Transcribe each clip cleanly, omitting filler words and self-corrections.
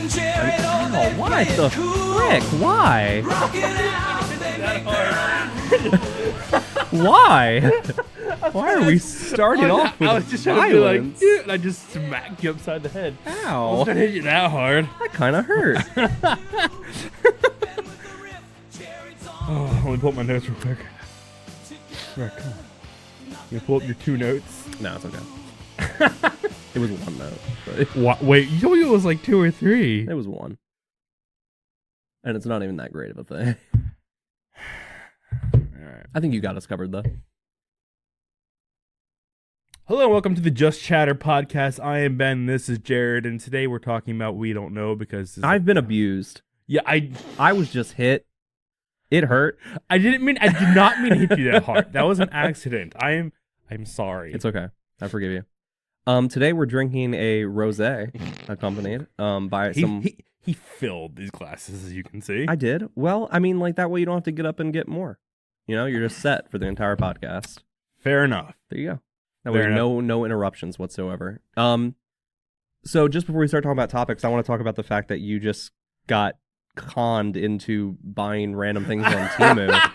Oh, why the frick? Why? Why? Why are we starting off with I was just trying to be like, dude, and I just smacked you upside the head. I Ow. was trying to hit you that hard. That kind of hurt. Oh, let me pull up my notes real quick. All right, come on. You pull up your 2 notes? No, it's okay. It was 1 note. But What? Wait, you told me it was like 2 or 3. it was 1. And it's not even that great of a thing. Alright. I think you got us covered, though. Hello, and welcome to the Just Chatter podcast. I am Ben, this is Jared, and today we're talking about We Don't Know because... I've been abused. Yeah, I was just hit. It hurt. I did not mean to hit you that hard. That was an accident. I'm sorry. It's okay. I forgive you. Today we're drinking a rosé, accompanied by some... He filled these glasses, as you can see. I did. Well, I mean, like, that way you don't have to get up and get more. You know, you're just set for the entire podcast. Fair enough. There you go. That way, no interruptions whatsoever. So just before we start talking about topics, I want to talk about the fact that you just got conned into buying random things on Temu.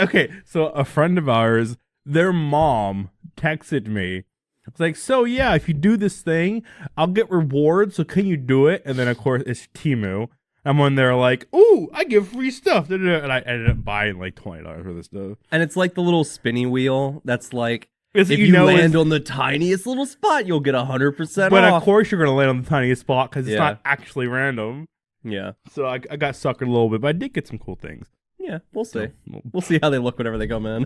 Okay, so a friend of ours, their mom texted me. It's like, so yeah, if you do this thing, I'll get rewards, so can you do it? And then, of course, it's Temu. And when they're like, ooh, I give free stuff. And I ended up buying like $20 for this stuff. And it's like the little spinny wheel that's like, If you land on the tiniest little spot, you'll get 100% but off. of course you're going to land on the tiniest spot because it's Yeah. not actually random. Yeah. So I got suckered a little bit, but I did get some cool things. Yeah, we'll see. So, We'll see how they look whenever they come in.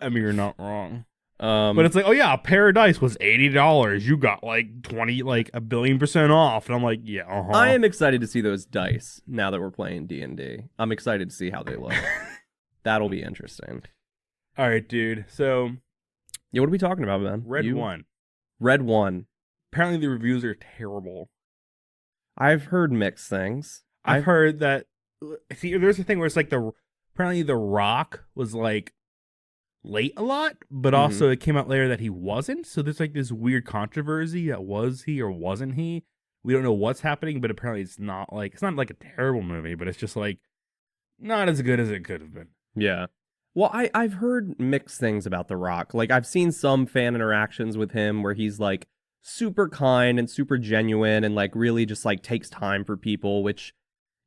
I mean, you're not wrong. But But it's like, oh yeah, a pair of dice was $80. You got like 20, like 1,000,000,000% off. And I'm like, yeah, I am excited to see those dice now that we're playing D&D. I'm excited to see how they look. That'll be interesting. All right, dude. So, Yeah, what are we talking about, man? Red 1. Red 1. Apparently the reviews are terrible. I've heard mixed things. I've heard that, see, there's a thing where it's like apparently The Rock was like late a lot, but also it came out later that he wasn't. So there's like this weird controversy that was he or wasn't he. We don't know what's happening, but apparently it's not like a terrible movie, but it's just like not as good as it could have been. Yeah. Well, I've heard mixed things about The Rock. Like, I've seen some fan interactions with him where he's like super kind and super genuine and like really just like takes time for people, which,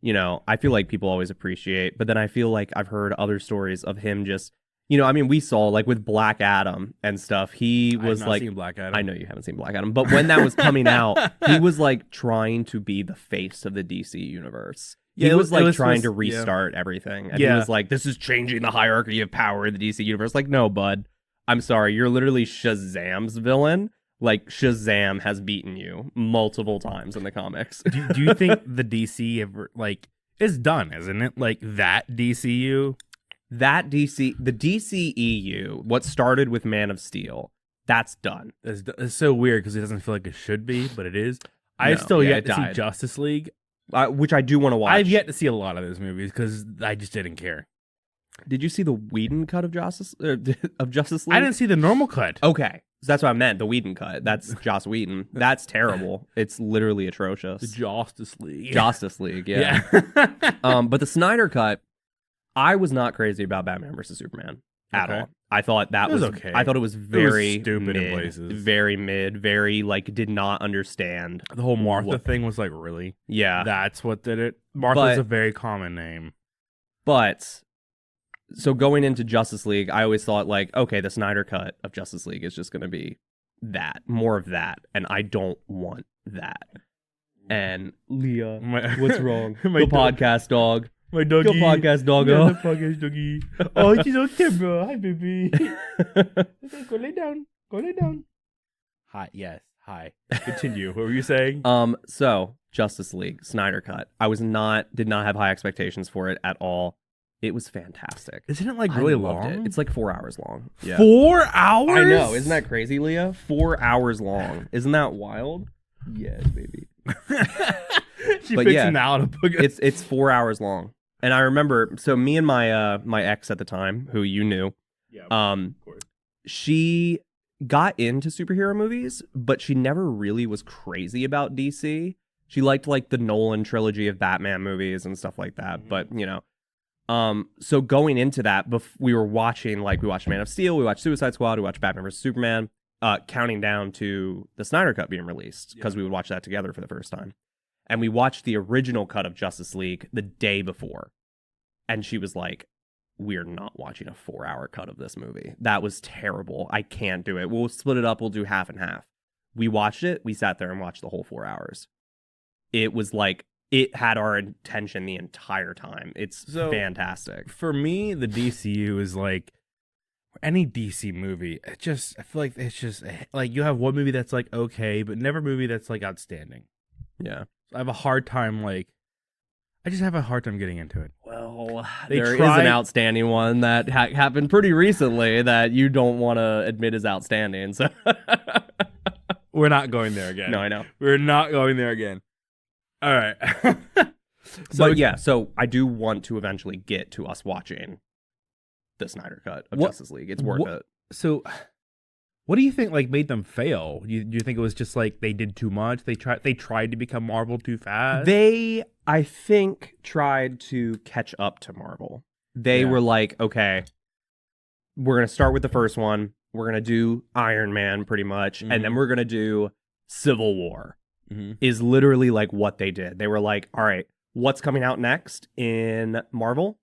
you know, I feel like people always appreciate. But then I feel like I've heard other stories of him just, you know, I mean, we saw like with Black Adam and stuff, he was like, seen Black Adam. I know you haven't seen Black Adam, but when that was coming out, he was like trying to be the face of the DC universe. He was like trying to restart everything. And he was like, this is changing the hierarchy of power in the DC universe. Like, no, bud. I'm sorry. You're literally Shazam's villain. Like, Shazam has beaten you multiple times in the comics. Do you think the DC ever, like, is done, isn't it? Like, that DCU? The DCEU, what started with Man of Steel, that's done. It's so weird because it doesn't feel like it should be, but it is. I've still yet to see Justice League. Which I do want to watch. I've yet to see a lot of those movies because I just didn't care. Did you see the Whedon cut of Justice League? I didn't see the normal cut. Okay. So that's what I meant, the Whedon cut. That's Joss Whedon. That's terrible. It's literally atrocious. The Justice League. Justice League, yeah. But the Snyder cut, I was not crazy about Batman vs. Superman at all. I thought that was okay. I thought it was very stupid mid, in places. very mid, very like did not understand. The whole Martha thing was like, really? Yeah. That's what did it? Martha's a very common name. But so going into Justice League, I always thought like, okay, the Snyder cut of Justice League is just going to be that, more of that, and I don't want that. And Leah, what's wrong? The podcast dog. My doggy. Go podcast doggo. Yeah, the podcast doggy. Oh, she's on camera. Hi, baby. Okay, go lay down. Go lay down. Hi. Yes. Hi. Continue. What were you saying? So Justice League Snyder cut. I did not have high expectations for it at all. It was fantastic. Isn't it like really long? It. It's like 4 hours long. Yeah. 4 hours? I know. Isn't that crazy, Leah? 4 hours long. Isn't that wild? Yes, baby. She picks an out of it's 4 hours long. And I remember, so me and my ex at the time, who you knew, of course. She got into superhero movies, but she never really was crazy about DC She liked like the Nolan trilogy of Batman movies and stuff like that. Mhm. But, so going into that, we were watching, like, we watched Man of Steel, we watched Suicide Squad, we watched Batman vs. Superman, counting down to the Snyder Cut being released, because we would watch that together for the first time. And we watched the original cut of Justice League the day before. And she was like, we're not watching a 4-hour cut of this movie. That was terrible. I can't do it. We'll split it up. We'll do half and half. We watched it. We sat there and watched the whole 4 hours. It was like, it had our attention the entire time. It's fantastic. For me, the DCU is like any DC movie. I feel like it's just like you have one movie that's like okay, but never a movie that's like outstanding. Yeah. I have a hard time I just have a hard time getting into it. Well, there is an outstanding one that happened pretty recently that you don't want to admit is outstanding. So we're not going there again. No, I know. We're not going there again. All right. So I do want to eventually get to us watching the Snyder Cut of Justice League. It's worth it. So what do you think made them fail? Do you think it was just like they did too much? They tried to become Marvel too fast? They, I think, tried to catch up to Marvel. They were like, okay, we're going to start with the first one. We're going to do Iron Man pretty much. Mm-hmm. And then we're going to do Civil War. Mm-hmm. Is literally like what they did. They were like, all right, what's coming out next in Marvel?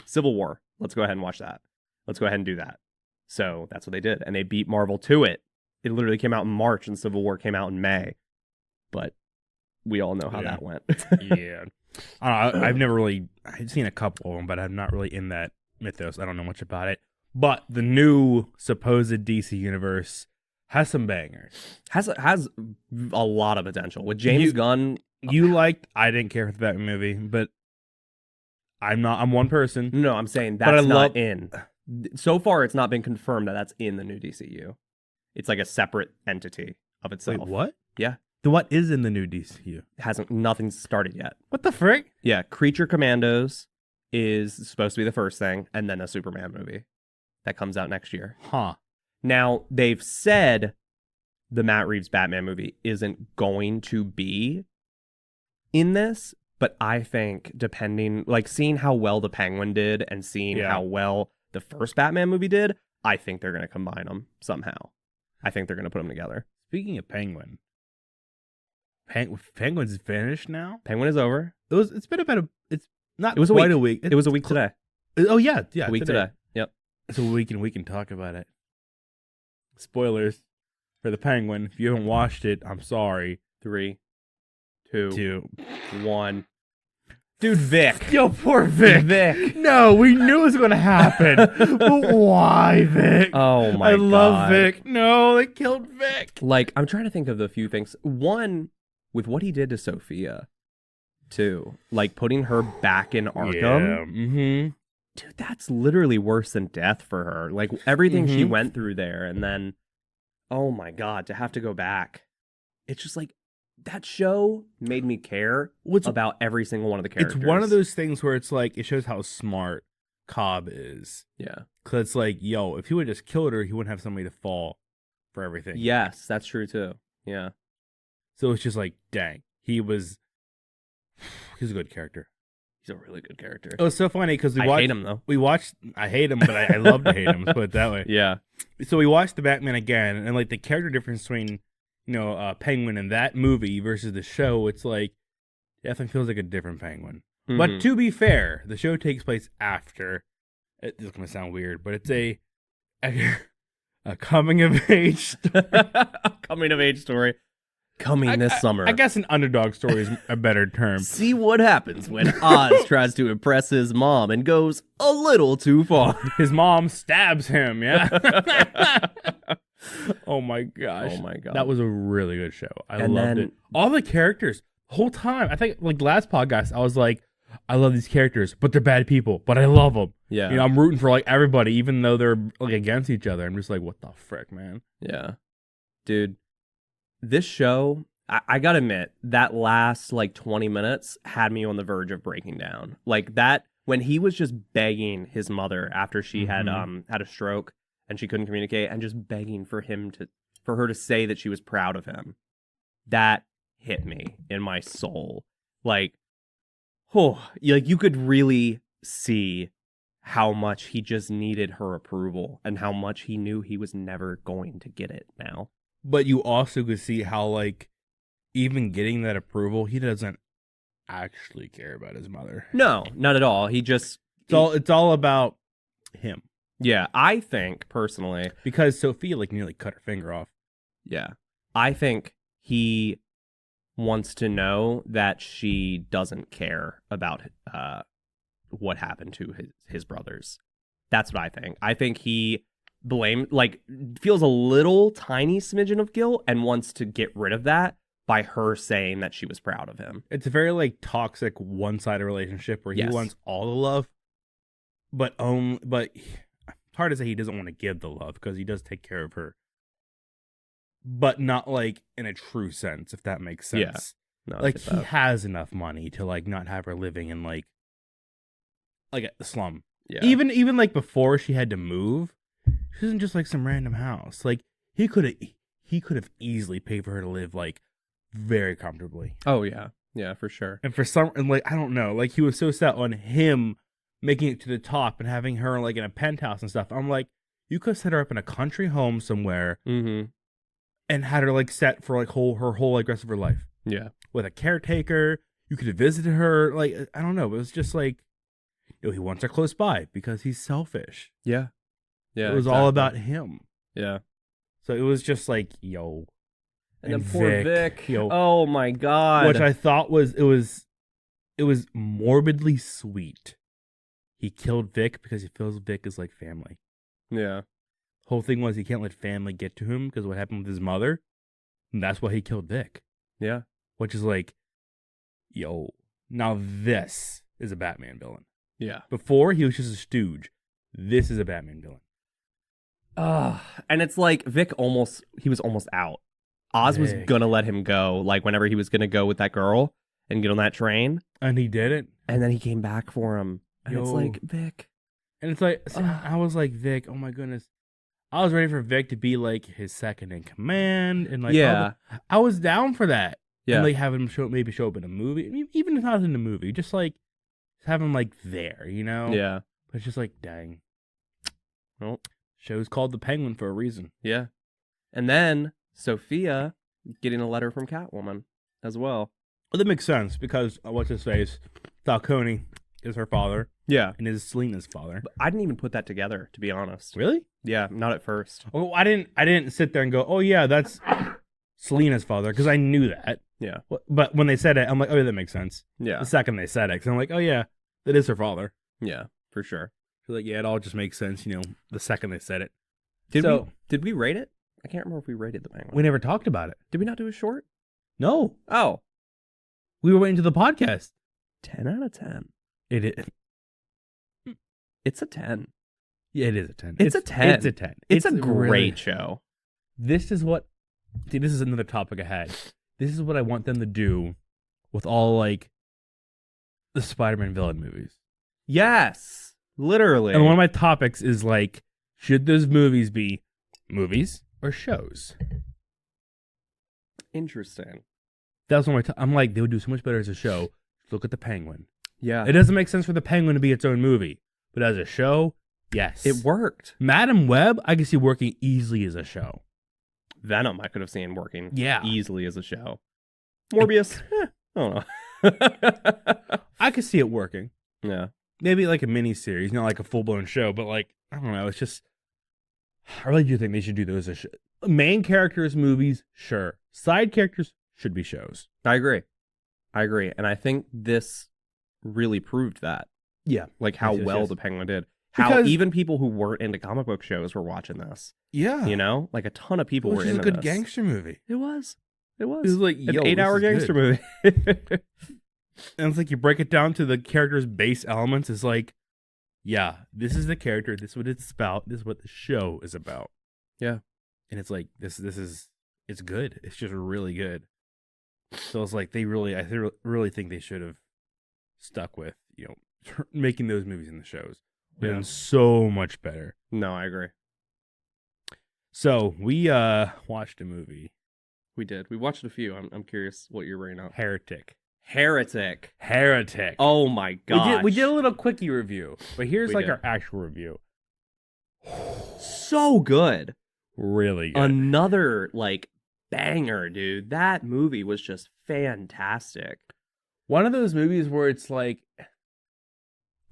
Civil War. Let's go ahead and watch that. Let's go ahead and do that. So that's what they did. And they beat Marvel to it. It literally came out in March and Civil War came out in May. But we all know how that went. Yeah. I've never really, I've seen a couple of them, but I'm not really in that mythos. I don't know much about it. But the new supposed DC universe has some bangers. Has a lot of potential. With James Gunn. I didn't care for the Batman movie, but I'm one person. No, I'm saying that's not in. So far, it's not been confirmed that that's in the new DCU. It's like a separate entity of itself. Wait, what? Yeah. What is in the new DCU? Nothing's started yet. What the frick? Yeah, Creature Commandos is supposed to be the first thing, and then a Superman movie that comes out next year. Huh. Now, they've said the Matt Reeves Batman movie isn't going to be in this, but I think seeing how well the Penguin did and seeing how well the first Batman movie did, I think they're going to combine them somehow. I think they're going to put them together. Speaking of Penguin, Penguin's finished now? Penguin is over. It was quite a week. It was a week today. Oh, yeah. A week today. Yep. So we can talk about it. Spoilers for the Penguin. If you haven't watched it, I'm sorry. 3, 2, 1. Dude, Vic. Yo, poor Vic. Vic. No, we knew it was going to happen. But why, Vic? Oh, my God. I love Vic. No, they killed Vic. I'm trying to think of a few things. One, with what he did to Sophia, too. Putting her back in Arkham. Yeah. Mm-hmm. Dude, that's literally worse than death for her. Everything she went through there. And then, oh, my God, to have to go back. It's just that show made me care about every single one of the characters. It's one of those things where it's it shows how smart Cobb is. Yeah. Because it's yo, if he would just killed her, he wouldn't have somebody to fall for everything. Yes, that's true too. Yeah. So it's just dang. He's a good character. He's a really good character. It was so funny because I hate him though. I hate him, but I love to hate him. Let's put it that way. Yeah. So we watched the Batman again, and the character difference between Penguin in that movie versus the show, it's definitely feels like a different Penguin. Mm-hmm. But to be fair, the show takes place after. It's going to sound weird, but it's a coming of age story. Coming of age story. Coming this summer. I guess an underdog story is a better term. See what happens when Oz tries to impress his mom and goes a little too far. His mom stabs him, yeah? Oh my gosh. Oh my God. That was a really good show. I loved it. All the characters, the whole time. I think last podcast, I was I love these characters, but they're bad people, but I love them. Yeah. I'm rooting for everybody, even though they're against each other. I'm just what the frick, man? Yeah. Dude, this show, I gotta admit, that last 20 minutes had me on the verge of breaking down. That, when he was just begging his mother after she had a stroke and she couldn't communicate, and just begging for her to say that she was proud of him. That hit me in my soul. Like, you could really see how much he just needed her approval and how much he knew he was never going to get it now. But you also could see how, like, even getting that approval, he doesn't actually care about his mother. No, not at all. It's all about him. Yeah, I think personally, because Sophia like nearly cut her finger off. Yeah, I think he wants to know that she doesn't care about what happened to his brothers. That's what I think. I think he feels a little tiny smidgen of guilt and wants to get rid of that by her saying that she was proud of him. It's a very like toxic one-sided relationship where he wants all the love, but it's hard to say he doesn't want to give the love because he does take care of her, but not like in a true sense, if that makes sense. Yeah. No, like he has enough money to like not have her living in like a slum. Yeah. Even like before she had to move, she isn't just like some random house. Like he could have easily paid for her to live like very comfortably. Oh yeah. Yeah, for sure. And I don't know, like he was so set on him making it to the top and having her like in a penthouse and stuff. I'm like, you could set her up in a country home somewhere and had her like set for like her whole like rest of her life. Yeah. With a caretaker. You could have visited her. Like, I don't know. It was just like, he wants her close by because he's selfish. Yeah. Yeah. It was all about him. Yeah. So it was just like, yo. And then poor Vic. Yo. Oh my God. Which I thought was morbidly sweet. He killed Vic because he feels Vic is like family. Yeah. Whole thing was he can't let family get to him because what happened with his mother. And that's why he killed Vic. Yeah. Which is like, yo, now this is a Batman villain. Yeah. Before, he was just a stooge. This is a Batman villain. And it's like Vic he was almost out. Oz was gonna let him go, like whenever he was gonna go with that girl and get on that train. And he didn't. And then he came back for him. And it's like, Vic. And it's like, I was like, Vic, oh my goodness. I was ready for Vic to be like his second in command. And like, I was down for that. Yeah. And like have him maybe show up in a movie. I mean, even if not in a movie, just like have him like there, you know? Yeah. But it's just like, dang. Well, show's called The Penguin for a reason. Yeah. And then Sophia getting a letter from Catwoman as well. Well, that makes sense because what's his face? Falcone is her father. Yeah. And is Selena's father. But I didn't even put that together, to be honest. Really? Yeah, not at first. Oh, I didn't sit there and go, oh yeah, that's Selena's father, because I knew that. Yeah. But when they said it, I'm like, oh yeah, that makes sense. Yeah. The second they said it, because I'm like, oh yeah, that is her father. Yeah, for sure. So like, yeah, it all just makes sense, the second they said it. Did we rate it? I can't remember if we rated the Penguin. We never talked about it. Did we not do a short? No. Oh. We were waiting to the podcast. 10 out of 10. It is. It's a 10. Yeah, it is a 10. It's a 10. It's a 10. It's a great show. This is another topic I had. This is what I want them to do with all, like, the Spider-Man villain movies. Yes. Literally. And one of my topics is, like, should those movies be movies or shows? Interesting. That's one of my I'm like, they would do so much better as a show. Look at the Penguin. Yeah. It doesn't make sense for the Penguin to be its own movie. But as a show, yes. It worked. Madam Web, I could see working easily as a show. Venom, I could have seen working easily as a show. Morbius, I don't know. I could see it working. Yeah. Maybe like a mini series, not like a full-blown show, but like, I don't know, it's just, I really do think they should do those as main characters movies, sure. Side characters should be shows. I agree. And I think this really proved that. Yeah. Like how well the Penguin did. How even people who weren't into comic book shows were watching this. Yeah. Like a ton of people were into this. It was a good gangster movie. It was. It was like, an 8-hour gangster movie. And it's like you break it down to the character's base elements. It's like, yeah, this is the character. This is what it's about. This is what the show is about. Yeah. And it's like, it's good. It's just really good. So it's like I really think they should have stuck with, making those movies in the shows. Been so much better. No, I agree. So we watched a movie. We did. We watched a few. I'm curious what you're rating out. Heretic. Oh my gosh. We did a little quickie review, but here's We did. our actual review. So good. Really good. Another like banger, dude. That movie was just fantastic. One of those movies where it's like,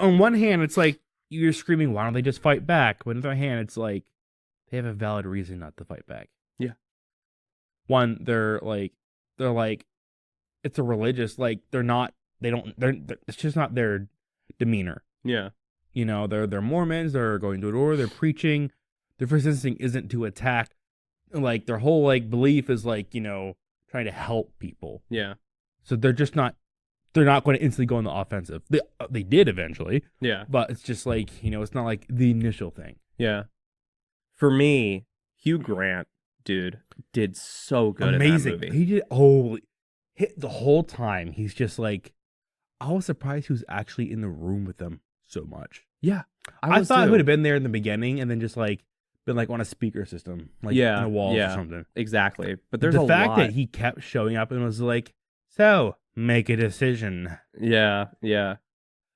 on one hand, it's like you're screaming, why don't they just fight back? But on the other hand, it's like they have a valid reason not to fight back. Yeah. One, they're like, it's a religious, like it's just not their demeanor. Yeah. You know, they're Mormons, they're going door to door, they're preaching. Their first instinct isn't to attack. Like, their whole, like, belief is, like, you know, trying to help people. Yeah. So they're not going to instantly go on the offensive. They did eventually. Yeah. But it's just like, you know, it's not like the initial thing. Yeah. For me, Hugh Grant, dude, did so good Amazing. in that movie. He did, hit the whole time. He's just like, I was surprised he was actually in the room with them so much. Yeah. I thought he would have been there in the beginning and then just like been like on a speaker system, like on a wall or something. Exactly. But there's the a fact lot. that he kept showing up and was like, so make a decision. Yeah. Yeah.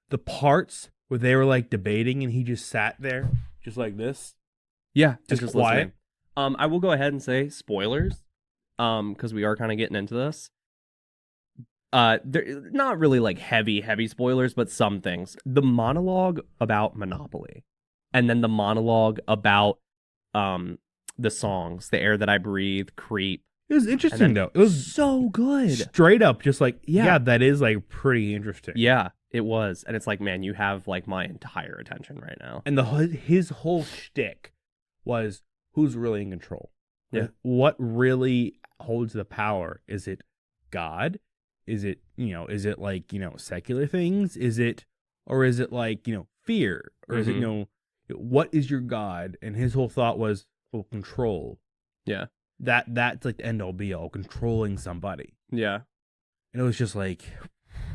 The parts where they were like debating and he just sat there just like this. Yeah. Just quiet. Listening. I will go ahead and say spoilers. Because we are kind of getting into this. They're not really like heavy spoilers, but some things. The monologue about Monopoly, and then the monologue about the songs, The Air That I Breathe, Creep. It was interesting though. It was so good. Straight up, just like, Yeah. yeah, that is like pretty interesting. Yeah, it was. And it's like, man, you have like my entire attention right now. And his whole shtick was who's really in control. Yeah. Like, what really holds the power? Is it God? Is it, like, secular things? Is it like, fear? Or is it, what is your God? And his whole thought was, well, control. Yeah. That's like the end all be all, controlling somebody. Yeah. And it was just like,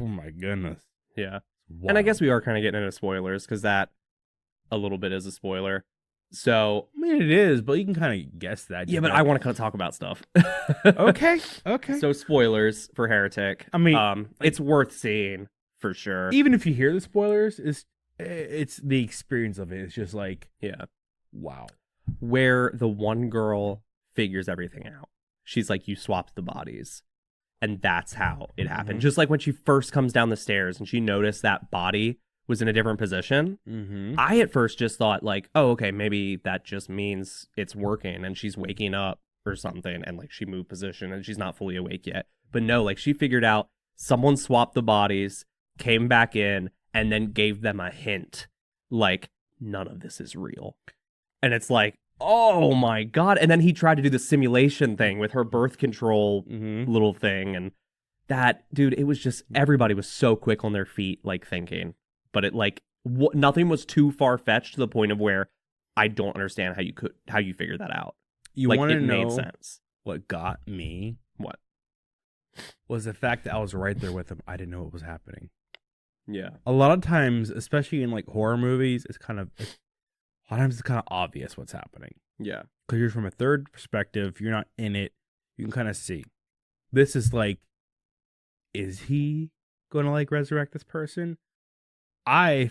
oh my goodness. Yeah. Wow. And I guess we are kind of getting into spoilers because that a little bit is a spoiler. So I mean, it is, but you can kind of guess that. yeah, but I want to kind of talk about stuff. Okay. So spoilers for Heretic. I mean, it's worth seeing for sure. Even if you hear the spoilers, it's the experience of it. It's just like, Yeah. wow. Where the one girl figures everything out. She's like, you swapped the bodies. And that's how it happened. Mhm. Just like when she first comes down the stairs and she noticed that body was in a different position. Mm-hmm. I at first just thought like, oh, okay, maybe that just means it's working and she's waking up or something and like she moved position and she's not fully awake yet. But no, like she figured out someone swapped the bodies, came back in, and then gave them a hint like none of this is real. And it's like, oh my God. And then he tried to do the simulation thing with her birth control little thing. And that, dude, it was just, everybody was so quick on their feet, like thinking. But it like, nothing was too far-fetched to the point of where I don't understand how you figured that out. You like, want to it know made sense. what got me? What? Was the fact that I was right there with him. I didn't know what was happening. Yeah. A lot of times, especially in like horror movies, a lot of times it's kind of obvious what's happening. Yeah. Because you're from a third perspective, you're not in it, you can kind of see. This is like, is he going to like resurrect this person? I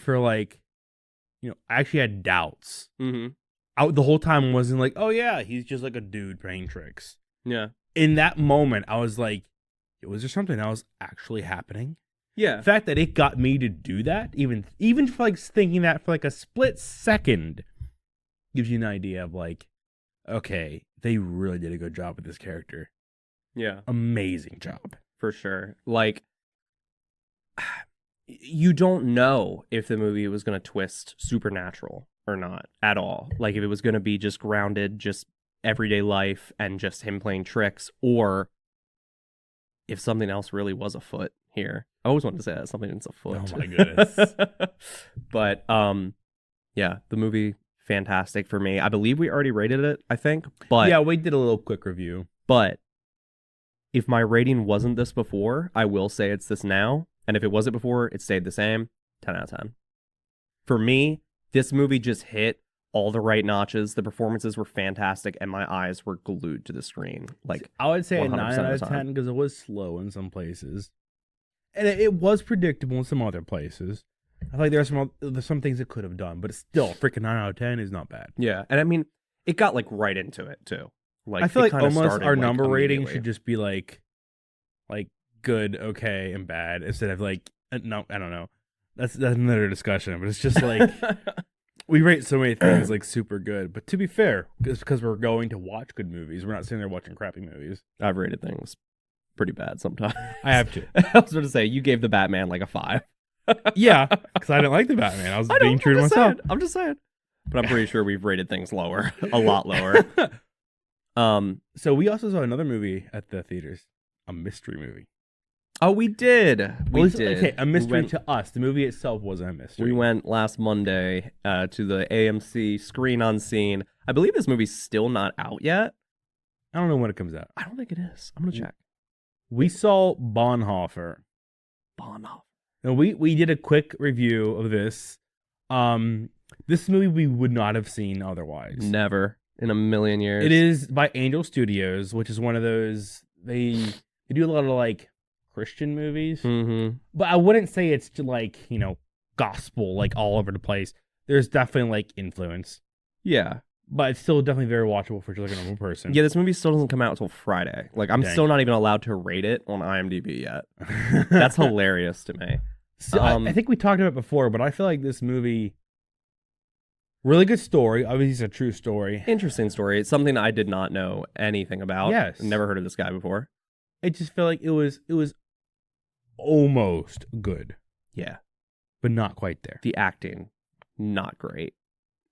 actually had doubts. Mm-hmm. The whole time wasn't like, oh yeah, he's just like a dude playing tricks. Yeah. In that moment, I was like, was there something else actually happening? Yeah. The fact that it got me to do that, even for like thinking that for like a split second, gives you an idea of like, okay, they really did a good job with this character. Yeah. Amazing job. For sure. Like, you don't know if the movie was going to twist supernatural or not at all. Like, if it was going to be just grounded, just everyday life and just him playing tricks, or if something else really was afoot here. I always wanted to say that something's afoot. Oh my goodness. But yeah, the movie fantastic for me. I believe we already rated it, I think. But yeah, we did a little quick review. But if my rating wasn't this before, I will say it's this now. And if it wasn't before, it stayed the same. 10 out of 10. For me, this movie just hit all the right notches. The performances were fantastic, and my eyes were glued to the screen. Like, I would say a 100% 9 of out the of time. 10 because it was slow in some places. And it was predictable in some other places. I feel like there's some things it could have done, but it's still freaking 9 out of 10 is not bad. Yeah, and I mean, it got like right into it too. Like, I feel it like kinda almost started, our like, number rating immediately. should just be like good, okay, and bad instead of like no, I don't know. That's another discussion, but it's just like we rate so many things like super good. But to be fair, it's because we're going to watch good movies. We're not sitting there watching crappy movies. I've rated things pretty bad sometimes. I have to. I was going to say, you gave the Batman like a 5. Yeah, because I didn't like the Batman. I was I being know, true to I'm just myself. saying, I'm just saying. But I'm pretty sure we've rated things lower, a lot lower. So we also saw another movie at the theaters, a mystery movie. Oh, we did. We did. Okay, a mystery we went, to us. The movie itself wasn't a mystery. We went last Monday to the AMC Screen Unseen. I believe this movie's still not out yet. I don't know when it comes out. I don't think it is. I'm gonna check. We saw Bonhoeffer. Bonhoeffer. And we did a quick review of this. This movie we would not have seen otherwise. Never in a million years. It is by Angel Studios, which is one of those they do a lot of like Christian movies. Mm-hmm. But I wouldn't say it's like, gospel like all over the place. There's definitely like influence. Yeah. But it's still definitely very watchable for just like a normal person. Yeah, this movie still doesn't come out until Friday. Like, I'm Dang. still not even allowed to rate it on IMDb yet. That's hilarious to me. So I think we talked about it before, but I feel like this movie, really good story. Obviously, it's a true story. Interesting story. It's something I did not know anything about. Yes. Never heard of this guy before. I just feel like it was almost good, Yeah. but not quite there. The acting, not great.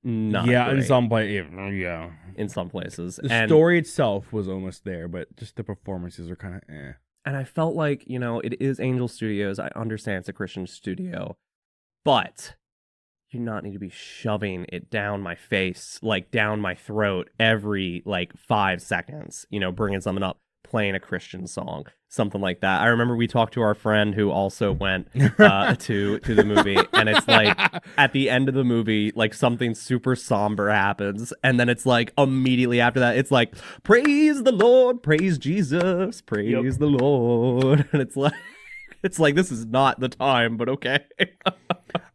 Not yeah, great. in some places, yeah. In some places. The story itself was almost there, but just the performances are kind of eh. And I felt like, it is Angel Studios. I understand it's a Christian studio, but you do not need to be shoving it down my face, like down my throat every 5 seconds, bringing something up, playing a Christian song, something like that. I remember we talked to our friend who also went to the movie, and it's like at the end of the movie, like something super somber happens, and then it's like immediately after that, it's like, praise the Lord, praise Jesus, praise the Lord, and it's like this is not the time, but okay.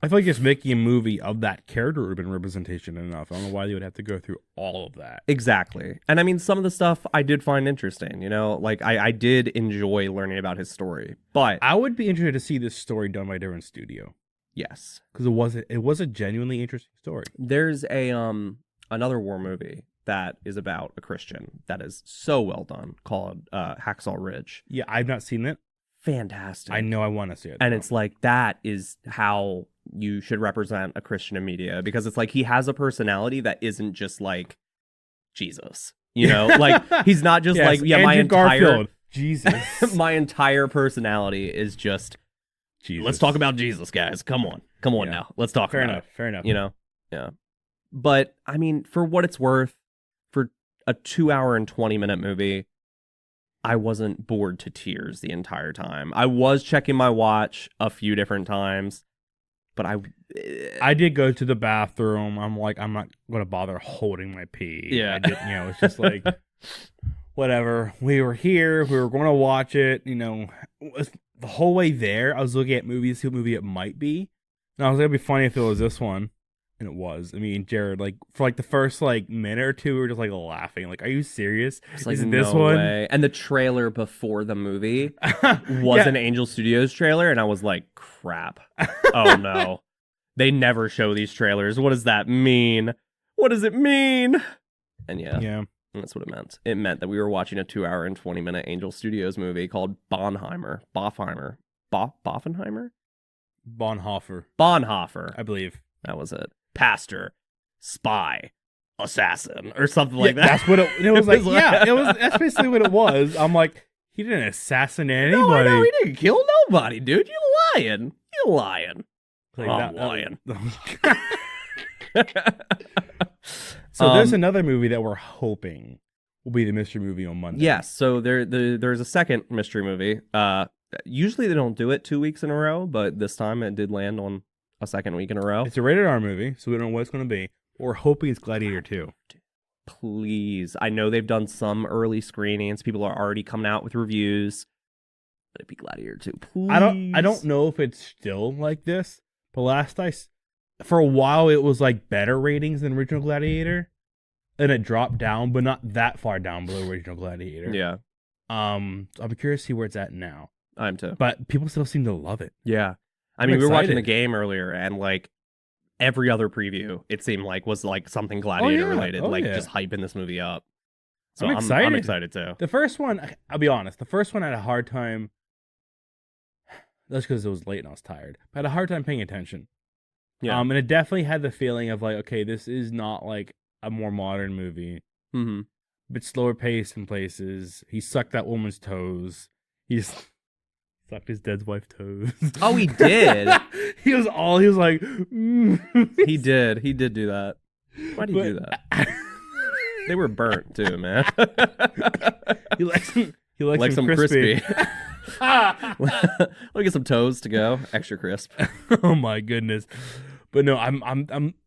I feel like just making a movie of that character would have been representation enough. I don't know why they would have to go through all of that. Exactly. And I mean, some of the stuff I did find interesting, like I did enjoy learning about his story, but I would be interested to see this story done by a different studio yes, because it was a genuinely interesting story. there's a another war movie that is about a Christian that is so well done called Hacksaw Ridge. Yeah, I've not seen it. Fantastic. I know I want to see it. And though. it's like that is how you should represent a Christian in media, because it's like he has a personality that isn't just like Jesus, like he's not just Yes, like my Andrew entire Garfield. Jesus. my entire personality is just Jesus. let's talk about Jesus, guys. Come on Yeah. now, let's talk Fair about enough. Fair enough. it. Yeah. But I mean, for what it's worth, for a 2-hour and 20-minute movie, I wasn't bored to tears the entire time. I was checking my watch a few different times, but I did go to the bathroom. I'm like, I'm not going to bother holding my pee. Yeah. I did, it's just like, whatever. We were here. We were going to watch it. The whole way there, I was looking at movies, see what movie it might be. And I was like, it'd be funny if it was this one. And it was. I mean, Jared, for the first minute or two, we were just laughing. Like, are you serious? it's like, Is it no this one? way. And the trailer before the movie was an Angel Studios trailer, and I was like, crap. Oh no. They never show these trailers. What does that mean? What does it mean? And Yeah. that's what it meant. It meant that we were watching a 2-hour and 20-minute Angel Studios movie called Bonheimer. Boffenheimer? Bonhoeffer. I believe. That was it. Pastor, spy, assassin, or something like that. That's what it was like. Yeah, that's basically what it was. I'm like, he didn't assassinate anybody. No, I know, he didn't kill nobody, dude. You lying. You lying. Like I'm lying. So there's another movie that we're hoping will be the mystery movie on Monday. Yes, so there's a second mystery movie. Usually they don't do it 2 weeks in a row, but this time it did land on a second week in a row. It's a rated R movie, so we don't know what it's going to be. We're hoping it's Gladiator 2. Please. I know they've done some early screenings. People are already coming out with reviews. Let it be Gladiator 2. Please. I don't know if it's still like this, but for a while it was like better ratings than original Gladiator, and it dropped down, but not that far down below original Gladiator. Yeah. I'm curious to see where it's at now. I'm too. But people still seem to love it. Yeah. I I'm mean, we were watching excited. the game earlier, and like every other preview, it seemed like was like something Gladiator related, just hyping this movie up. So I'm excited. I'm excited too. The first one, I'll be honest, I had a hard time. That's because it was late and I was tired. I had a hard time paying attention. Yeah. And it definitely had the feeling of like, okay, this is not like a more modern movie. Mm-hmm. But slower paced in places. He sucked that woman's toes. He's sucked his dead wife's toes. Oh, he did. he was like, He did do that. Why did he do that? They were burnt too, man. he likes some crispy. Let me get some toes to go. Extra crisp. Oh my goodness. But no,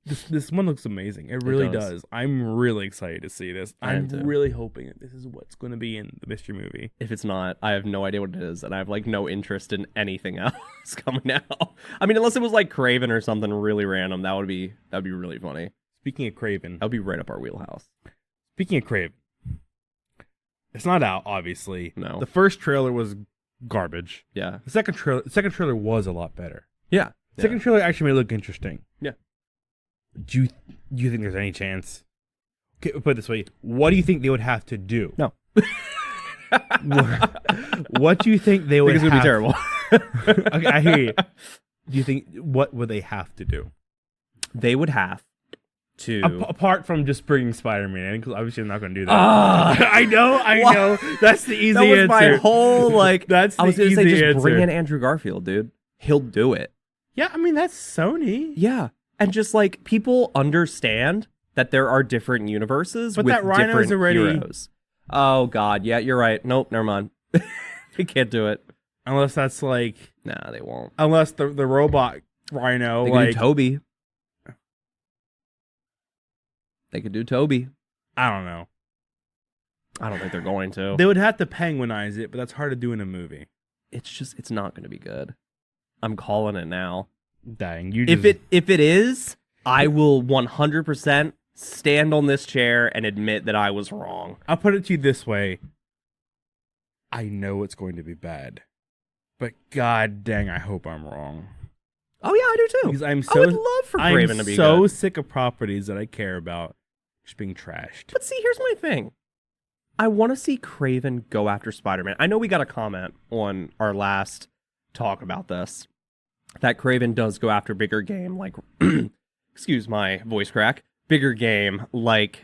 this one looks amazing. It really does. I'm really excited to see this. I'm really hoping that this is what's going to be in the mystery movie. If it's not, I have no idea what it is, and I have like no interest in anything else coming out. I mean, unless it was like Craven or something really random, that'd be really funny. Speaking of Craven, that'd be right up our wheelhouse. Speaking of Craven, it's not out, obviously. No. The first trailer was garbage. Yeah. The second trailer was a lot better. Yeah. The second trailer actually made it look interesting. Yeah. Do you think there's any chance? Okay, put it this way. What do you think they would have to do? No. What do you think they would it's going to be terrible. Okay, I hear you. Do you think, what would they have to do? They would have to... Apart from just bringing Spider-Man in, because obviously I'm not going to do that. I know. That's the easy answer. That was my whole, like... That's the easy answer. I was going to say, just bring in Andrew Garfield, dude. He'll do it. Yeah, I mean, that's Sony. Yeah. And just, like, people understand that there are different universes with that Rhino's different already... heroes. Oh, God. Yeah, you're right. Nope, never mind. They can't do it. Unless that's, like... Nah, they won't. Unless the robot Rhino, they like... could do Toby. They could do Toby. I don't know. I don't think they're going to. They would have to penguinize it, but that's hard to do in a movie. It's not going to be good. I'm calling it now. Dang, if it is, I will 100% stand on this chair and admit that I was wrong. I'll put it to you this way. I know it's going to be bad. But god dang, I hope I'm wrong. Oh yeah, I do too. Because I would love for Craven to be good. I'm so sick of properties that I care about just being trashed. But see, here's my thing. I want to see Craven go after Spider-Man. I know we got a comment on our last talk about this, that Craven does go after bigger game, like, excuse my voice crack, bigger game like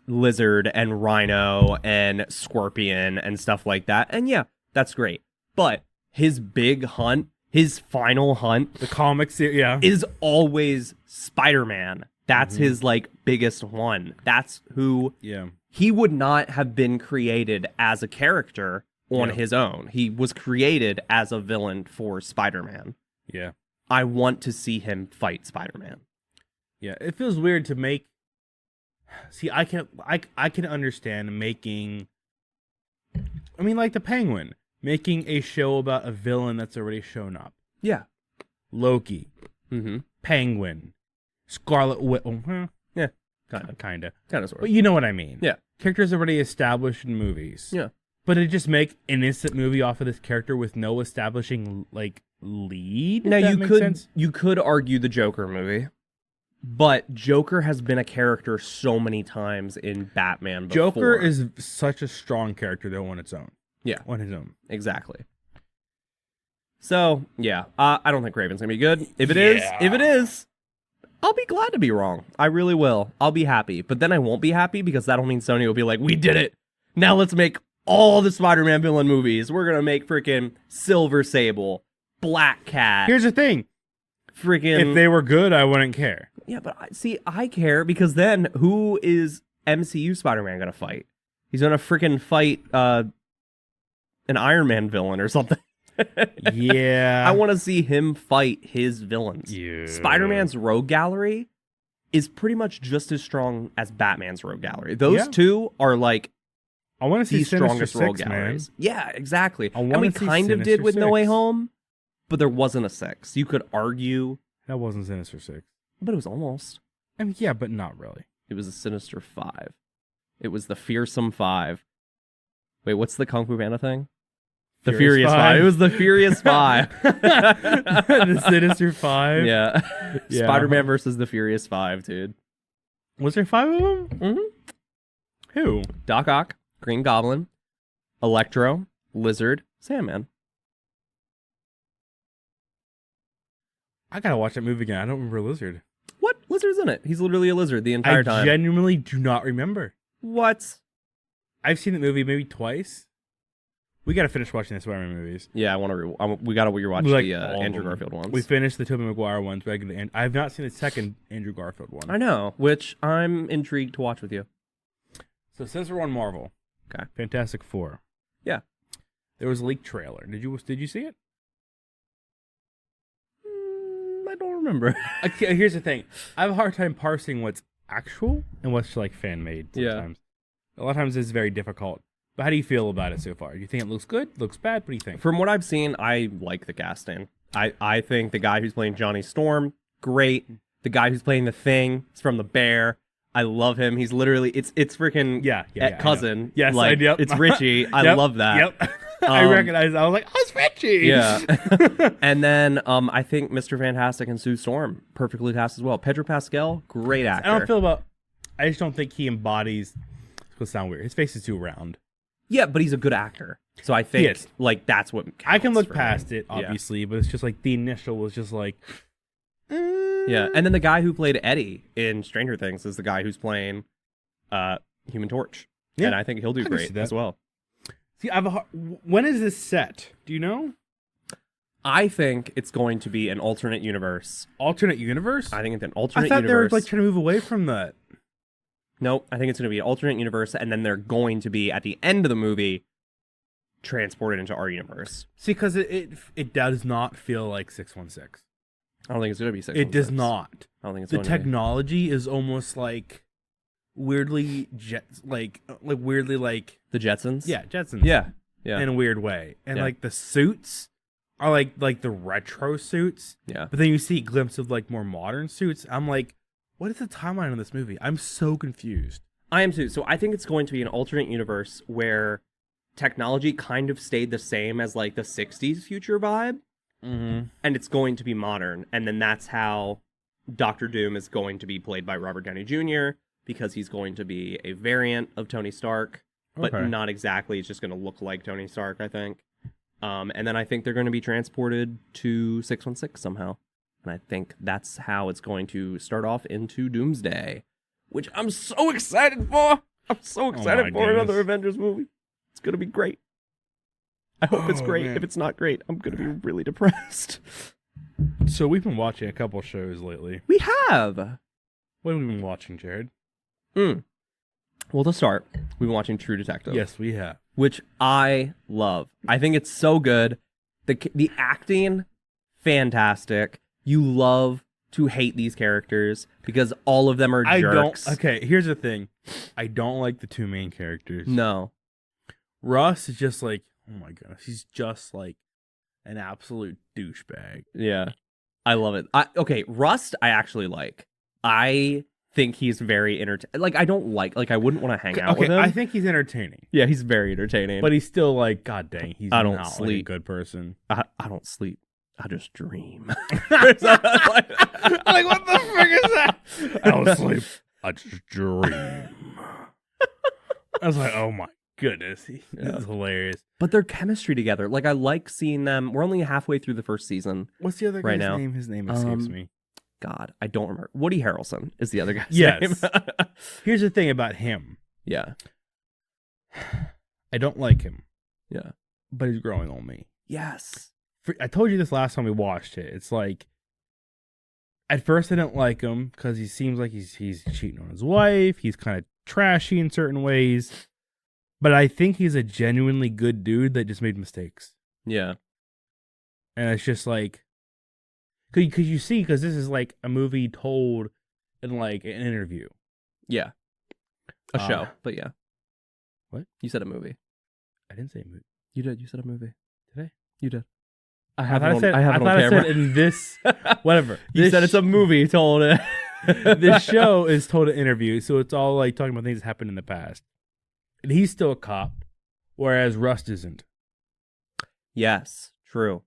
Lizard and Rhino and Scorpion and stuff like that. And yeah, that's great. But his big hunt, his final hunt, the comics, yeah, is always Spider-Man. That's his like biggest one. That's who. Yeah. He would not have been created as a character on his own. He was created as a villain for Spider-Man. Yeah. I want to see him fight Spider-Man. Yeah, it feels weird to make. See, I can understand making. I mean, like the Penguin, making a show about a villain that's already shown up. Yeah. Loki. Mm-hmm. Penguin. Scarlet Witch. Yeah. Kinda. Sort of. But you know what I mean. Yeah. Characters already established in movies. Yeah. But it just make an instant movie off of this character with no establishing like lead. Now you could argue the Joker movie, but Joker has been a character so many times in Batman before. Joker is such a strong character though on its own. Yeah, on his own. Exactly. So yeah, I don't think Raven's gonna be good. If it is, I'll be glad to be wrong. I really will. I'll be happy. But then I won't be happy because that'll mean Sony will be like, we did it. Now let's make all the Spider-Man villain movies. We're going to make freaking Silver Sable, Black Cat. Here's the thing. Freaking... If they were good, I wouldn't care. Yeah, but I care because then who is MCU Spider-Man going to fight? He's going to freaking fight an Iron Man villain or something. Yeah. I want to see him fight his villains. Yeah. Spider-Man's rogue gallery is pretty much just as strong as Batman's rogue gallery. Those Yeah. two are like I want to see the Sinister strongest rogue Six, man. galleries. Yeah, exactly. I And wanna we see kind of did Sinister with No Way Six. Home, but there wasn't a 6. You could argue, That wasn't Sinister Six. but it was almost. I mean, yeah, but not really. It was a Sinister 5. It was the Fearsome 5. Wait, what's the Kung Fu Panda thing? The Furious 5. It was the Furious 5. The Sinister Five. Yeah. Yeah. Spider-Man versus the Furious 5, dude. Was there 5 of them? Mm-hmm. Who? Doc Ock, Green Goblin, Electro, Lizard, Sandman. I gotta watch that movie again. I don't remember Lizard. What? Lizard's in it. He's literally a lizard the entire time. I genuinely do not remember. What? I've seen the movie maybe twice. We gotta finish watching the Spider-Man movies. Yeah, I want to. We gotta rewatch Like the all of Andrew them. Garfield ones. We finished the Tobey Maguire ones. But I have not seen the second Andrew Garfield one. I know, which I'm intrigued to watch with you. So since we're on Marvel, Okay. Fantastic Four. Yeah. There was a leaked trailer. Did you see it? I don't remember. Okay, here's the thing. I have a hard time parsing what's actual and what's like fan made Yeah. sometimes. A lot of times it's very difficult. But how do you feel about it so far? Do you think it looks good? Looks bad? What do you think? From what I've seen, I like the casting. I think the guy who's playing Johnny Storm, great. The guy who's playing the Thing is from The Bear. I love him. He's literally it's freaking Yeah, cousin. Yes, like, yep. it's Richie. I Yep, love that. Yep. I recognized. I was like, oh, it's Richie. Yeah. And then I think Mr. Fantastic and Sue Storm perfectly cast as well. Pedro Pascal, great actor. I just don't think he embodies. It's gonna sound weird. His face is too round. Yeah, but he's a good actor. So I think is. like that's what I can counts look for past me. it, obviously, but it's just like the initial was just like. Yeah, and then the guy who played Eddie in Stranger Things is the guy who's playing Human Torch. Yeah, And I think he'll do I can see great that. as well. See, when is this set? Do you know? I think it's going to be an alternate universe. Alternate universe? I think it's an I alternate thought universe. they were like trying to move away from that. Nope, I think it's going to be an alternate universe, and then they're going to be, at the end of the movie, transported into our universe. See, because it does not feel like 616. I don't think it's going to be 616. It does not. I don't think it's The going to be. technology is almost like weirdly weirdly like The Jetsons? yeah, Jetsons. Yeah. Yeah. In a weird way. And Yeah. like the suits are like the retro suits. Yeah. But then you see a glimpse of like more modern suits. I'm like, what is the timeline of this movie? I'm so confused. I am too. So I think it's going to be an alternate universe where technology kind of stayed the same as like the 60s future vibe, Mm-hmm. and it's going to be modern. And then that's how Doctor Doom is going to be played by Robert Downey Jr., because he's going to be a variant of Tony Stark, but Okay. not exactly. It's just going to look like Tony Stark, I think. And then I think they're going to be transported to 616 somehow. And I think that's how it's going to start off into Doomsday, which I'm so excited for. I'm so excited my for another goodness. Avengers movie. It's going to be great. I hope it's Oh, great. man. If it's not great, I'm going to be really depressed. So we've been watching a couple shows lately. We have. What have we been watching, Jared? Well, to start, we've been watching True Detective. Yes, we have. Which I love. I think it's so good. The acting, fantastic. You love to hate these characters because all of them are jerks. Okay, here's the thing. I don't like the two main characters. No. Russ is just like, oh my goodness, he's just like an absolute douchebag. Yeah. I love it. Okay, Rust, I actually like. I think he's very entertaining. Like, I don't like I wouldn't want to hang out with him. I think he's entertaining, Yeah, he's very entertaining. but he's still like, god dang, he's I don't not like a sleep. good person. I don't sleep. I just dream. Like, what the frick is that? I don't sleep. I just dream. I was like, oh my goodness, this is hilarious. But their chemistry together, like I like seeing them. We're only halfway through the first season. What's the other Right guy's now. name? His name escapes me. God, I don't remember. Woody Harrelson is the other guy's Yes. name. Here's the thing about him. Yeah. I don't like him, Yeah. but he's growing on me. Yes. I told you this last time we watched it. It's like, at first I didn't like him because he seems like he's cheating on his wife. He's kind of trashy in certain ways. But I think he's a genuinely good dude that just made mistakes. Yeah. And it's just like, because this is like a movie told in like an interview. Yeah. A show, but yeah. What? You said a movie. I didn't say movie. You did. You said a movie. Did I? You did. I have it on camera. I said in this, whatever. You said it's a movie told it. This show is told an interview, so it's all like talking about things that happened in the past. And he's still a cop, whereas Rust isn't. Yes, true.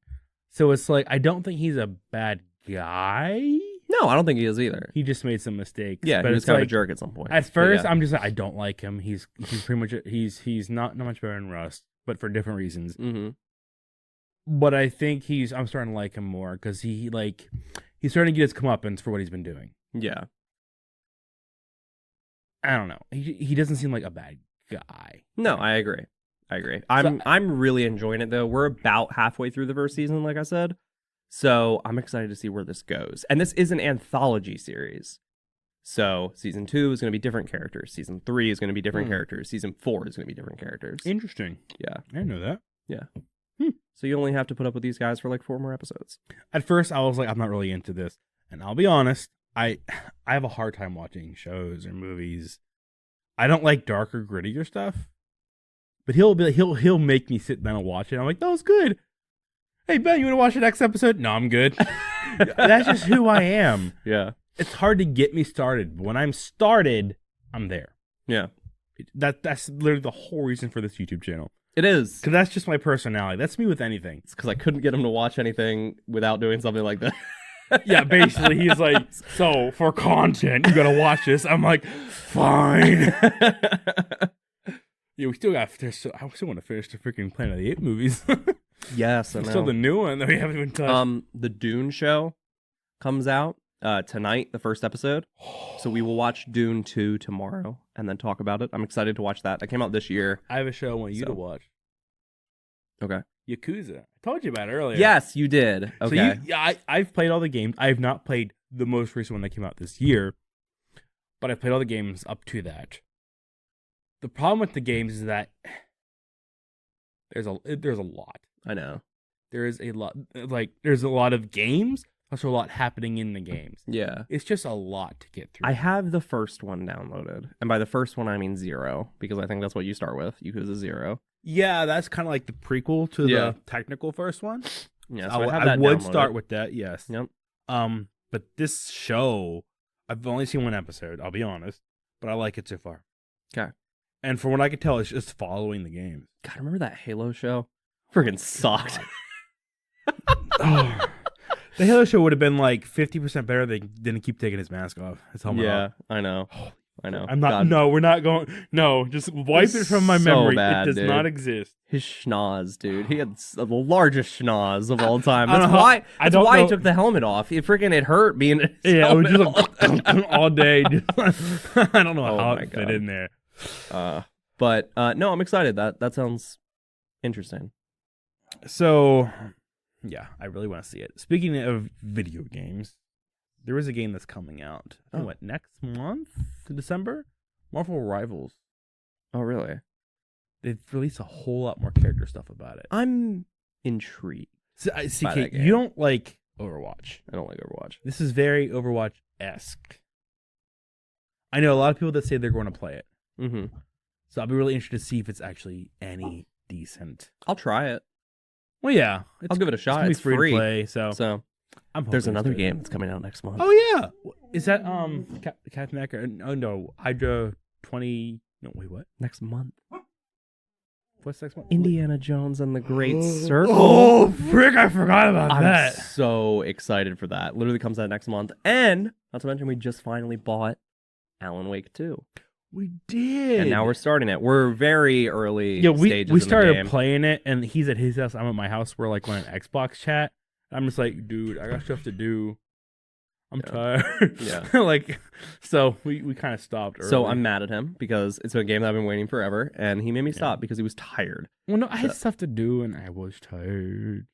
So it's like, I don't think he's a bad guy. No, I don't think he is either. He just made some mistakes. Yeah, but he was it's kind like, of a jerk at some point. At first, yeah. I'm just like, I don't like him. He's pretty much, he's not much better than Rust, but for different reasons. Mm-hmm. But I think I'm starting to like him more because he's starting to get his comeuppance for what he's been doing. Yeah. I don't know. He doesn't seem like a bad guy. No, I agree. I'm really enjoying it though. We're about halfway through the first season, like I said. So I'm excited to see where this goes. And this is an anthology series. So season 2 is going to be different characters. Season 3 is going to be different characters. Season 4 is going to be different characters. Interesting. Yeah. I didn't know that. Yeah. So you only have to put up with these guys for like 4 more episodes. At first, I was like, I'm not really into this. And I'll be honest, I have a hard time watching shows or movies. I don't like darker, grittier stuff. But he'll make me sit down and watch it. I'm like, that was good. Hey, Ben, you want to watch the next episode? No, I'm good. That's just who I am. Yeah. It's hard to get me started. But when I'm started, I'm there. Yeah. That's literally the whole reason for this YouTube channel. It is. Because that's just my personality. That's me with anything. It's because I couldn't get him to watch anything without doing something like that. Yeah, basically, he's like, so for content, you gotta watch this. I'm like, fine. Yeah, I still want to finish the freaking Planet of the Apes movies. Yes, I know. Still the new one that we haven't even touched. The Dune show comes out tonight, the first episode. So we will watch Dune 2 tomorrow and then talk about it. I'm excited to watch that. That came out this year. I have a show I want you to watch. Okay. Yakuza. I told you about it earlier. Yes, you did. Okay. So I've played all the games. I have not played the most recent one that came out this year, but I've played all the games up to that. The problem with the games is that there's a lot. I know. There is a lot. Like, there's a lot of games. Also, a lot happening in the games. Yeah. It's just a lot to get through. I have the first one downloaded. And by the first one, I mean 0. Because I think that's what you start with. Yakuza 0. Yeah, that's kind of like the prequel to the technical first one. Yeah, so I I would start with that, yes. Yep. But this show, I've only seen one episode, I'll be honest. But I like it so far. Okay. And from what I could tell, it's just following the games. God, remember that Halo show? Freaking sucked. Oh. The Halo show would have been like 50% better. They didn't keep taking his mask off. His helmet off. I know. I know. I'm not. God. No, we're not going. No, just wipe it from my memory. Bad, it does dude. not exist. His schnoz, dude. He had the largest schnoz of all time. I That's don't why. know. That's why he took the helmet off. It hurt being. Yeah, it was just like all day. I don't know how my it fit God. in there. But no, I'm excited. That sounds interesting. So, yeah, I really want to see it. Speaking of video games, there is a game that's coming out. What, next month? December? Marvel Rivals. Oh, really? They've released a whole lot more character stuff about it. I'm intrigued. So, by that game. you don't like Overwatch. I don't like Overwatch. This is very Overwatch-esque. I know a lot of people that say they're going to play it. Mm-hmm. So I'll be really interested to see if it's actually any decent. I'll try it. Well, yeah. I'll give it a shot. It's free to play, so I'm hoping there's it's another good. game that's coming out next month. Oh, yeah. Is that Captain America? Oh, no. Hydra 20... No, wait, what? Next month. What's next month? Indiana Jones and the Great Circle. Oh, frick, I forgot about I'm that. so excited for that. Literally comes out next month. And, not to mention, we just finally bought Alan Wake 2. We did. And now we're starting it. We're very early stages we in started the game. playing it, and he's at his house. I'm at my house. We're like on an Xbox chat. I'm just like, dude, I got stuff to do. I'm tired. Yeah. Like, so we kind of stopped early. So I'm mad at him because it's a game that I've been waiting forever, and he made me stop because he was tired. Well, no, I had stuff to do, and I was tired.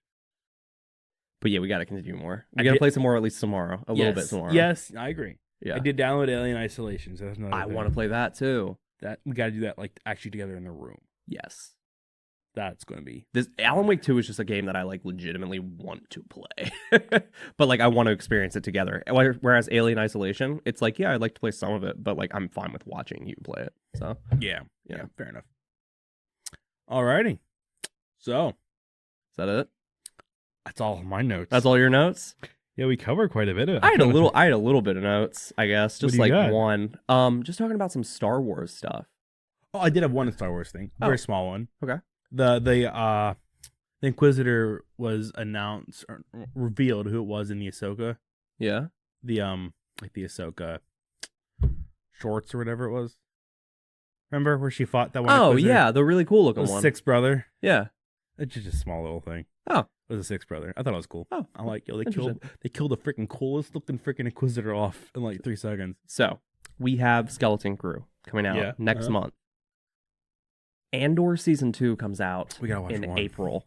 But yeah, we got to continue more. We got to play some more at least tomorrow. A little bit tomorrow. Yes, I agree. Yeah. I did download Alien Isolation, so that's another I thing. want to play that too. That we got to do that like actually together in the room. Yes. That's going to be. This Alan Wake 2 is just a game that I like legitimately want to play. But like I want to experience it together. Whereas Alien Isolation, it's like, yeah, I'd like to play some of it, but like I'm fine with watching you play it. So Yeah, fair enough. Alrighty. So, is that it? that's all of my notes. That's all your notes? Yeah, we covered quite a bit of it. I had a little bit of notes, I guess. Just What do you like got? one. Just talking about some Star Wars stuff. Oh, I did have one Star Wars thing. A very small one. Okay. The Inquisitor was announced or revealed who it was in the Ahsoka. Yeah. The like the Ahsoka shorts or whatever it was. Remember where she fought that one? Oh, Inquisitor? yeah, the really cool It looking was one. sixth brother. Yeah. It's just a small little thing. Oh. It was a sixth brother. I thought it was cool. Oh. I'm like, yo, Interesting. they killed the freaking coolest looking freaking Inquisitor off in like 3 seconds. So, we have Skeleton Crew coming out next month. Andor Season 2 comes out We gotta watch in one. April.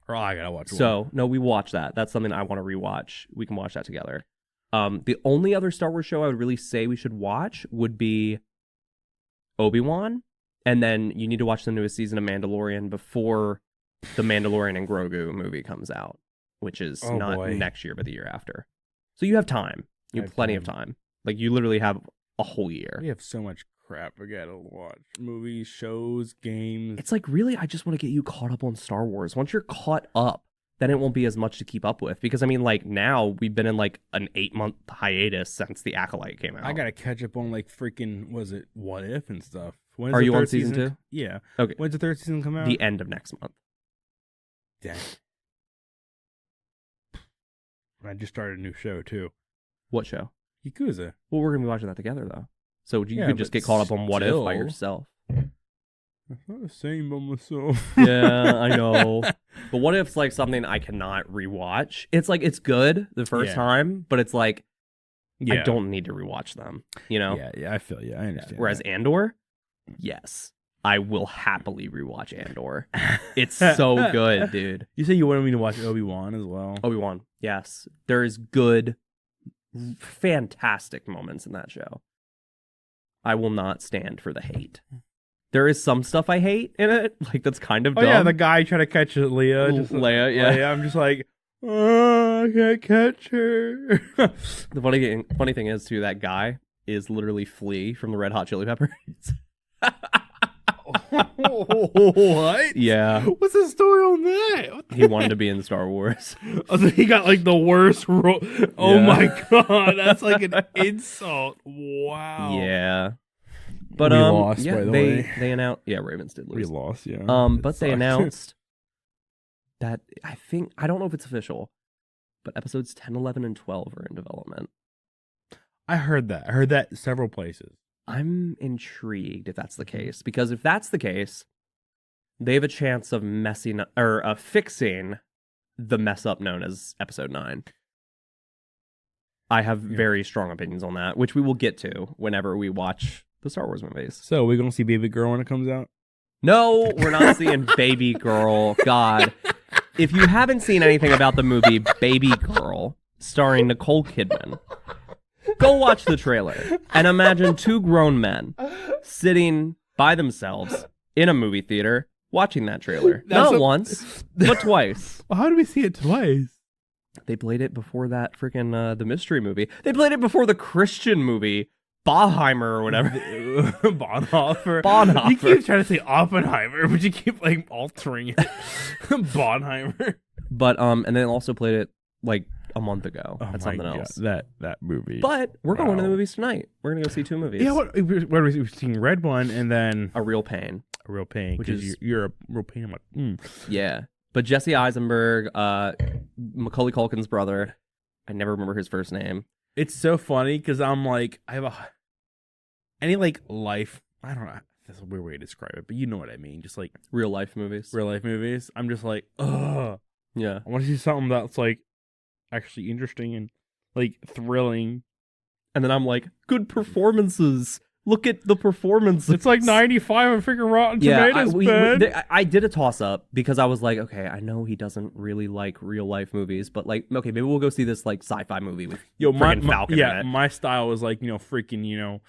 Oh, I gotta watch one. So, no, we watch that. That's something I want to rewatch. We can watch that together. The only other Star Wars show I would really say we should watch would be Obi-Wan. And then you need to watch the newest season of Mandalorian before the Mandalorian and Grogu movie comes out, which is not next year, but the year after. So you have time. You have plenty of time. Like, you literally have a whole year. We have so much crap we gotta watch. Movies, shows, games. It's like, really, I just want to get you caught up on Star Wars. Once you're caught up, then it won't be as much to keep up with. Because, I mean, like, now we've been in, like, an 8-month hiatus since The Acolyte came out. I gotta catch up on, like, freaking, was it What If and stuff. When's Are the you third on season 2? Yeah. Okay. When's the third season come out? The end of next month. Dang. I just started a new show, too. What show? Yakuza. Well, we're going to be watching that together, though. So you Yeah, could just but get caught up on What If by still. yourself. I'm not the same by myself. Yeah, I know. But What If's like something I cannot rewatch. It's like, it's good the first Yeah. time, but it's like, Yeah. I don't need to rewatch them, you know? Yeah, I feel you. I understand. Whereas Andor, yes, I will happily rewatch Andor. It's so good, dude. You say you wanted me to watch Obi-Wan as well. Obi-Wan, yes. There is good, fantastic moments in that show. I will not stand for the hate. There is some stuff I hate in it, like that's kind of dumb. Oh yeah, the guy trying to catch Leia. Leia, yeah. Leia, I'm just like, oh, I can't catch her. The funny thing is, too, that guy is literally Flea from the Red Hot Chili Peppers. What? Yeah. What's the story on that? He wanted to be in Star Wars. Oh, so he got like the worst role. Oh Yeah. my god, that's like an insult. Wow. Yeah. But We lost, yeah, by the way. they announced, yeah, Ravens did We lose. lost, yeah. But they sucks. announced that I don't know if it's official, but episodes 10, 11, and 12 are in development. I heard that. I heard that several places. I'm intrigued if that's the case, because if that's the case, they have a chance of fixing the mess up known as episode 9. I have very strong opinions on that, which we will get to whenever we watch the Star Wars movies. So we're gonna see Baby Girl when it comes out? No, we're not seeing Baby Girl. God. If you haven't seen anything about the movie Baby Girl, starring Nicole Kidman, go watch the trailer and imagine 2 grown men sitting by themselves in a movie theater watching that trailer. Not once, but twice. Well, how do we see it twice? They played it before that freaking the mystery movie. They played it before the Christian movie, Baheimer or whatever. Bonhoeffer. You keep trying to say Oppenheimer, but you keep like altering it. Bonheimer. But and they also played it like a month ago. Oh That's my something God, else. That movie. But we're going to the Wow. movies tonight. We're gonna go see 2 movies. Yeah, what are we? We've seen Red One and then A Real Pain. A Real Pain, Which because is- you're a real pain. I'm like, Yeah. But Jesse Eisenberg, Macaulay Culkin's brother, I never remember his first name. It's so funny because I'm like, I have any like life. I don't know. That's a weird way to describe it, but you know what I mean. Just like Real life movies. real life movies. I'm just like, ugh. Yeah. I want to see something that's like actually interesting and like thrilling. And then I'm like, good performances. Look at the performances. It's like 95 on freaking Rotten Tomatoes, man. I did a toss up because I was like, okay, I know he doesn't really like real life movies, but like, okay, maybe we'll go see this like sci-fi movie with Yo, freaking Falcon in it. my style is like, freaking,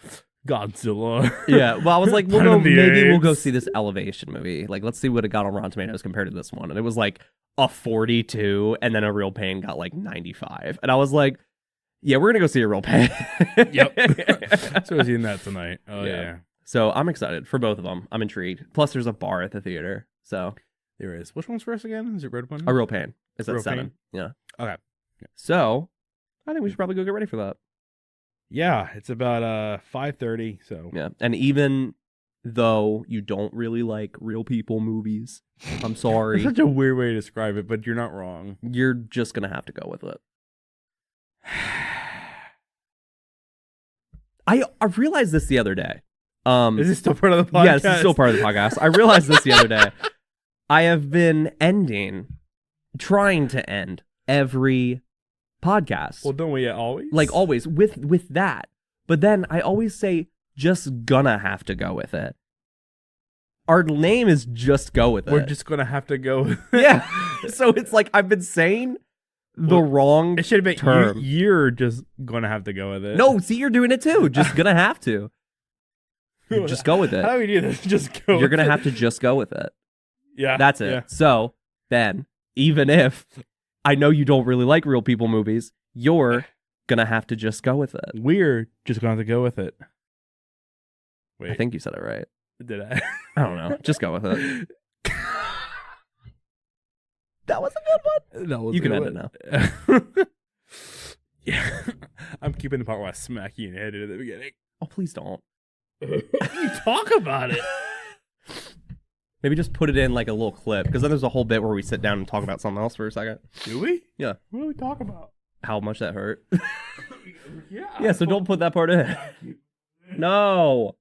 Godzilla. Yeah, well, I was like, Planet of the maybe we'll go Apes. see this Elevation movie. Like, let's see what it got on Rotten Tomatoes compared to this one. And it was like a 42, and then A Real Pain got like 95. And I was like, yeah, we're gonna go see A Real Pain. Yep. So we're seeing that tonight. Oh yeah. So I'm excited for both of them. I'm intrigued. Plus, there's a bar at the theater. So There is. Which one's first again? Is it Red One? A Real Pain is at Real 7. Pain? Yeah. Okay. So I think we should probably go get ready for that. Yeah, it's about 5:30. So Yeah. And even though you don't really like real people movies, I'm it's sorry. such a weird way to describe it, but you're not wrong. You're just gonna have to go with it. I realized this the other day. Is this still part of the podcast? Yes, it's still part of the podcast. I realized this the other day. I have been trying to end every podcast. Well, don't we always? Like always with that. But then I always say just gonna have to go with it. Our name is Just Go With It. We're just gonna have to go. Yeah. So it's like I've been saying the wrong It should have been term. you're just gonna have to go with it. No, see, you're doing it too. Just gonna have to. Just go with it. How do we do this? Just go. You're with gonna it. have to just go with it. Yeah, That's it. Yeah. So then, even if I know you don't really like real people movies, you're gonna have to just go with it. We're just gonna have to go with it. Wait, I think you said it right. did I? I don't know. Just go with it. That was a good one. That was You can a end good it one. Yeah, I'm keeping the part where I smack you in the head at the beginning. Oh, please don't. You talk about it. Maybe just put it in like a little clip, because then there's a whole bit where we sit down and talk about something else for a second. Do we? Yeah. What do we talk about? How much that hurt. Yeah. Yeah, so don't put that part in. No.